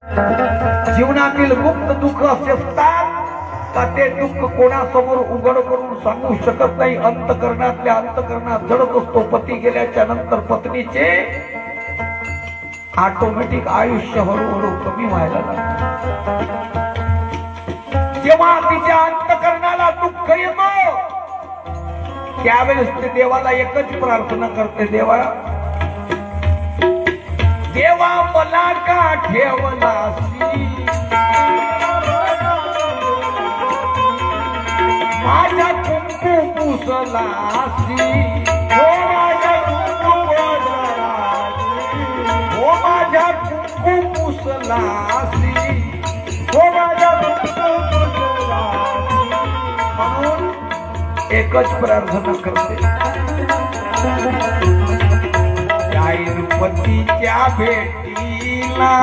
जीवनातील गुप्त दुःख असे असतात का ते दुःख कोणासमोर उघड करून सांगू शकत नाही. अंतकरणातल्या अंतकरणात जडत असतो. पती गेल्याच्या नंतर पत्नीचे ऑटोमॅटिक आयुष्य हळूहळू कमी व्हायला लागते. जेव्हा तिच्या अंतकरणाला दुःख येतो त्यावेळेस ते देवाला एकच प्रार्थना करते, देवा देवा मला का ठेवलासी, माझ्या कुंकू पुसलासी, हो माझ्या कुंकू पुसलासी, हो माझ्या कुंकू पुसलासी, हो माझ्या कुंकू पुसलासी. म्हणून एकच प्रार्थना करते, त्या पतीच्या भेटीला